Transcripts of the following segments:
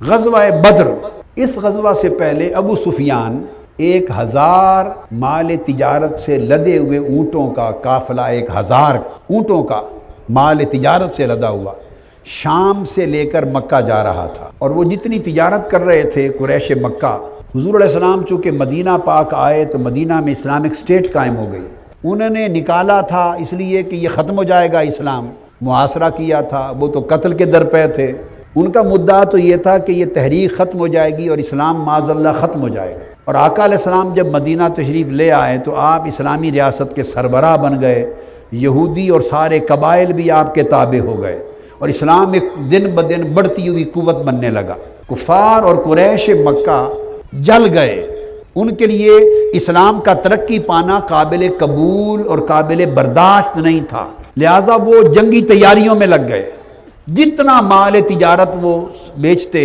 غزوہ بدر، اس غزوہ سے پہلے ابو سفیان 1000 مال تجارت سے لدے ہوئے اونٹوں کا قافلہ، 1000 اونٹوں کا مال تجارت سے لدا ہوا شام سے لے کر مکہ جا رہا تھا۔ اور وہ جتنی تجارت کر رہے تھے قریش مکہ، حضور علیہ السلام چونکہ مدینہ پاک آئے تو مدینہ میں اسلامک اسٹیٹ قائم ہو گئی، انہوں نے نکالا تھا اس لیے کہ یہ ختم ہو جائے گا اسلام، محاصرہ کیا تھا، وہ تو قتل کے در پہ تھے، ان کا مدعا تو یہ تھا کہ یہ تحریک ختم ہو جائے گی اور اسلام معاذ اللہ ختم ہو جائے گا۔ اور آقا علیہ السلام جب مدینہ تشریف لے آئے تو آپ اسلامی ریاست کے سربراہ بن گئے، یہودی اور سارے قبائل بھی آپ کے تابع ہو گئے، اور اسلام ایک دن بدن بڑھتی ہوئی قوت بننے لگا۔ کفار اور قریش مکہ جل گئے، ان کے لیے اسلام کا ترقی پانا قابل قبول اور قابل برداشت نہیں تھا، لہٰذا وہ جنگی تیاریوں میں لگ گئے۔ جتنا مال تجارت وہ بیچتے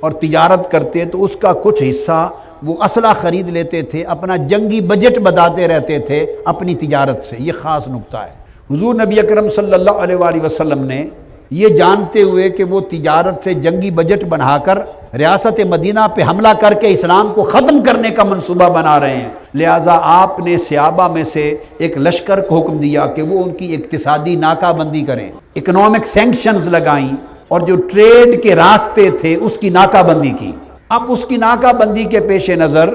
اور تجارت کرتے تو اس کا کچھ حصہ وہ اسلحہ خرید لیتے تھے، اپنا جنگی بجٹ بتاتے رہتے تھے اپنی تجارت سے۔ یہ خاص نکتہ ہے۔ حضور نبی اکرم صلی اللہ علیہ وآلہ وسلم نے یہ جانتے ہوئے کہ وہ تجارت سے جنگی بجٹ بنا کر ریاست مدینہ پہ حملہ کر کے اسلام کو ختم کرنے کا منصوبہ بنا رہے ہیں، لہٰذا آپ نے صحابہ میں سے ایک لشکر کو حکم دیا کہ وہ ان کی اقتصادی ناکہ بندی کریں، اکنامک سینکشنز لگائیں، اور جو ٹریڈ کے راستے تھے اس کی ناکہ بندی کی۔ اب اس کی ناکہ بندی کے پیش نظر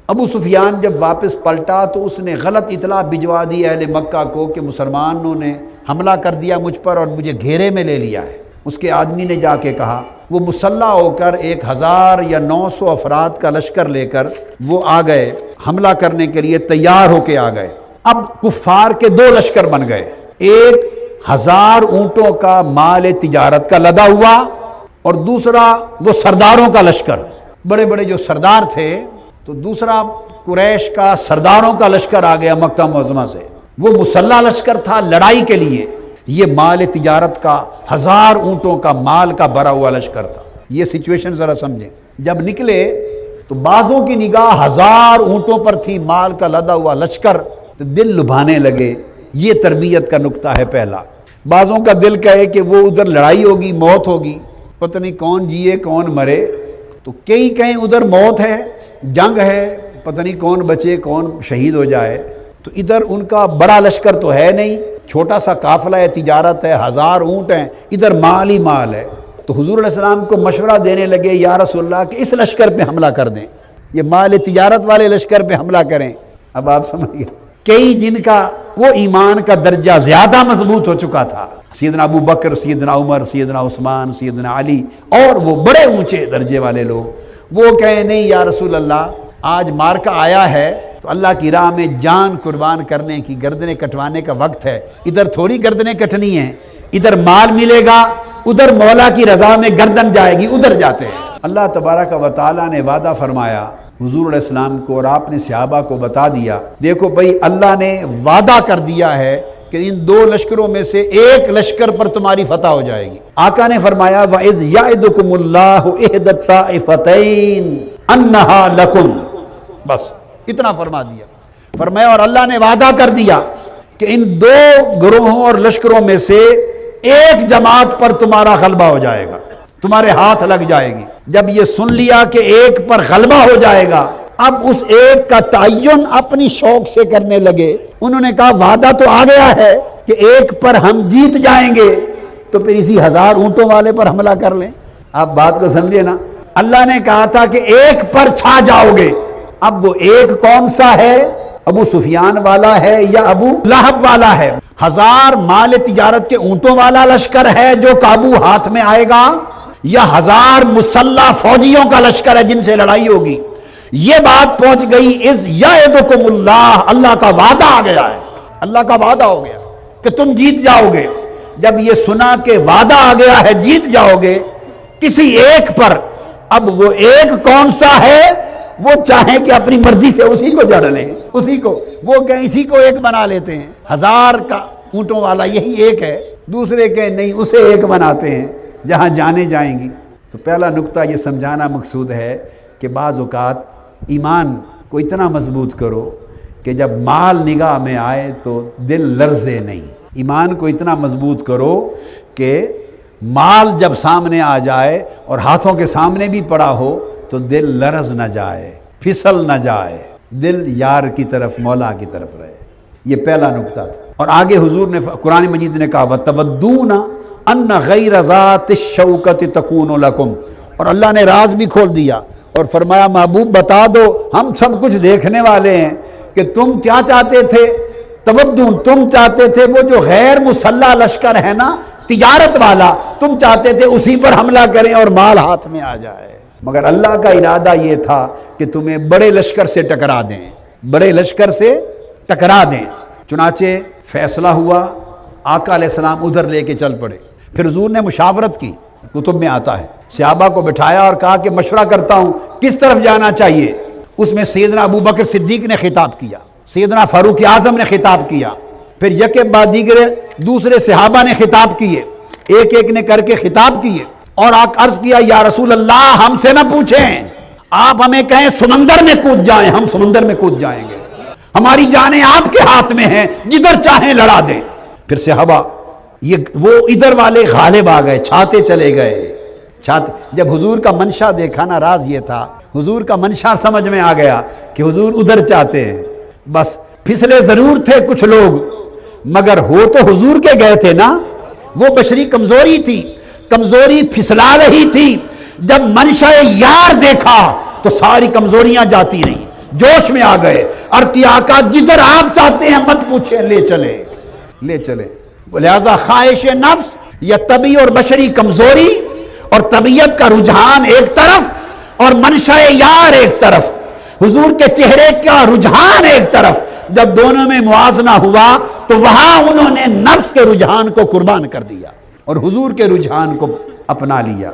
ابو سفیان جب واپس پلٹا تو اس نے غلط اطلاع بھجوا دی اہل مکہ کو کہ مسلمانوں نے حملہ کر دیا مجھ پر اور مجھے گھیرے میں لے لیا ہے۔ اس کے آدمی نے جا کے کہا، وہ مسلح ہو کر 1000 یا 900 افراد کا لشکر لے کر وہ آ گئے، حملہ کرنے کے لیے تیار ہو کے آ گئے۔ اب کفار کے 2 لشکر بن گئے، ایک 1000 اونٹوں کا مال تجارت کا لدا ہوا اور دوسرا وہ سرداروں کا لشکر، بڑے بڑے جو سردار تھے، تو دوسرا قریش کا سرداروں کا لشکر آ گیا مکہ معظمہ سے۔ وہ مسلح لشکر تھا لڑائی کے لیے، یہ مال تجارت کا 1000 اونٹوں کا مال کا بھرا ہوا لشکر تھا۔ یہ سچویشن ذرا سمجھیں، جب نکلے تو بعضوں کی نگاہ 1000 اونٹوں پر تھی، مال کا لدا ہوا لشکر، تو دل لبھانے لگے۔ یہ تربیت کا نقطہ ہے پہلا۔ بعضوں کا دل کہے کہ وہ ادھر لڑائی ہوگی، موت ہوگی، پتہ نہیں کون جیے کون مرے، تو کئی کہیں ادھر موت ہے، جنگ ہے، پتہ نہیں کون بچے کون شہید ہو جائے، تو ادھر ان کا بڑا لشکر تو ہے نہیں، چھوٹا سا قافلہ ہے، تجارت ہے، 1000 اونٹ ہیں، ادھر مال ہی مال ہے۔ تو حضور علیہ السلام کو مشورہ دینے لگے، یا رسول اللہ کہ اس لشکر پہ حملہ کر دیں، یہ مال تجارت والے لشکر پہ حملہ کریں۔ اب آپ سمجھ گئے، کئی جن کا وہ ایمان کا درجہ زیادہ مضبوط ہو چکا تھا، سیدنا ابو بکر، سیدنا عمر، سیدنا عثمان، سیدنا علی، اور وہ بڑے اونچے درجے والے لوگ، وہ کہیں نہیں یا رسول اللہ، آج مارکہ آیا ہے تو اللہ کی راہ میں جان قربان کرنے کی، گردنیں کٹوانے کا وقت ہے، ادھر تھوڑی گردنیں کٹنی ہیں، ادھر مال ملے گا، ادھر مولا کی رضا میں گردن جائے گی، ادھر جاتے ہیں۔ اللہ تبارک و تعالیٰ نے وعدہ فرمایا حضور علیہ السلام کو، اور آپ نے صحابہ کو بتا دیا، دیکھو بھائی اللہ نے وعدہ کر دیا ہے کہ ان 2 لشکروں میں سے ایک لشکر پر تمہاری فتح ہو جائے گی۔ آقا نے فرمایا وَإِذْ يَعِدُكُمُ اللَّهُ إِحْدَى الطَّائِفَتَيْنِ أَنَّهَا لَكُمْ، بس اتنا فرما دیا۔ فرمایا اور اللہ نے وعدہ کر دیا کہ ان 2 گروہوں اور لشکروں میں سے ایک جماعت پر تمہارا غلبہ ہو جائے گا، تمہارے ہاتھ لگ جائے گی۔ جب یہ سن لیا کہ ایک پر غلبہ ہو جائے گا، اب اس ایک کا تعین اپنی شوق سے کرنے لگے۔ انہوں نے کہا وعدہ تو آ گیا ہے کہ ایک پر ہم جیت جائیں گے، تو پھر اسی 1000 اونٹوں والے پر حملہ کر لیں۔ آپ بات کو سمجھے نا، اللہ نے کہا تھا کہ ایک پر چھا جاؤ گے، اب وہ ایک کون سا ہے؟ ابو سفیان والا ہے یا ابو لہب والا ہے؟ 1000 مال تجارت کے اونٹوں والا لشکر ہے جو قابو ہاتھ میں آئے گا، یا 1000 مسلح فوجیوں کا لشکر ہے جن سے لڑائی ہوگی؟ یہ بات پہنچ گئی اذ یعدکم اللہ، اللہ کا وعدہ آ گیا ہے، اللہ کا وعدہ ہو گیا کہ تم جیت جاؤ گے۔ جب یہ سنا کہ وعدہ آ گیا ہے جیت جاؤ گے کسی ایک پر، اب وہ ایک کون سا ہے؟ وہ چاہیں کہ اپنی مرضی سے اسی کو جڑ لیں، اسی کو وہ کہیں اسی کو ایک بنا لیتے ہیں، 1000 کا اونٹوں والا یہی ایک ہے، دوسرے کہ نہیں اسے ایک بناتے ہیں جہاں جانے جائیں گی۔ تو پہلا نقطہ یہ سمجھانا مقصود ہے کہ بعض اوقات ایمان کو اتنا مضبوط کرو کہ جب مال نگاہ میں آئے تو دل لرزے نہیں، ایمان کو اتنا مضبوط کرو کہ مال جب سامنے آ جائے اور ہاتھوں کے سامنے بھی پڑا ہو تو دل لرز نہ جائے، پھسل نہ جائے، دل یار کی طرف، مولا کی طرف رہے۔ یہ پہلا نکتہ تھا۔ اور آگے حضور نے قرآن مجید نے کہا وَتَوَدُّونَ أَنَّ غَيْرَ ذَاتِ الشَّوْكَةِ تَكُونُ لَكُمْ، اور اللہ نے راز بھی کھول دیا اور فرمایا محبوب بتا دو، ہم سب کچھ دیکھنے والے ہیں کہ تم کیا چاہتے تھے۔ تودون، تم چاہتے تھے وہ جو غیر مسلح لشکر ہے نا، تجارت والا، تم چاہتے تھے اسی پر حملہ کریں اور مال ہاتھ میں آ جائے، مگر اللہ کا ارادہ یہ تھا کہ تمہیں بڑے لشکر سے ٹکرا دیں، بڑے لشکر سے ٹکرا دیں۔ چنانچہ فیصلہ ہوا، آقا علیہ السلام ادھر لے کے چل پڑے۔ پھر حضور نے مشاورت کی، کتب میں آتا ہے، صحابہ کو بٹھایا اور کہا کہ مشورہ کرتا ہوں کس طرف جانا چاہیے۔ اس میں سیدنا ابو بکر صدیق نے خطاب کیا، سیدنا فاروق اعظم نے خطاب کیا، پھر یک بعد دیگر دوسرے صحابہ نے خطاب کیے، ایک ایک نے کر کے خطاب کیے اور عرض کیا یا رسول اللہ ہم سے نہ پوچھیں، آپ ہمیں کہیں سمندر میں کود جائیں، ہم سمندر میں کود جائیں گے، ہماری جانیں آپ کے ہاتھ میں ہیں، جدھر چاہیں لڑا دیں۔ پھر صحابہ وہ ادھر والے غالب آ گئے، چھاتے چلے گئے، جب حضور کا منشا دیکھا نا، راز یہ تھا، حضور کا منشا سمجھ میں آ گیا کہ حضور ادھر چاہتے ہیں، بس پھسلے ضرور تھے کچھ لوگ مگر ہو تو حضور کے گئے تھے نا۔ وہ بشری کمزوری تھی، کمزوری پھسلا رہی تھی، جب منشا یار دیکھا تو ساری کمزوریاں جاتی رہیں، جوش میں آ گئے، عرض کیا آقا جدھر آپ چاہتے ہیں مت پوچھیں، لے چلیں لے چلیں۔ لہذا خواہش نفس یا طبی اور بشری کمزوری اور طبیعت کا رجحان ایک طرف اور منشا یار ایک طرف، حضور کے چہرے کا رجحان ایک طرف، جب دونوں میں موازنہ ہوا تو وہاں انہوں نے نفس کے رجحان کو قربان کر دیا اور حضور کے رجحان کو اپنا لیا۔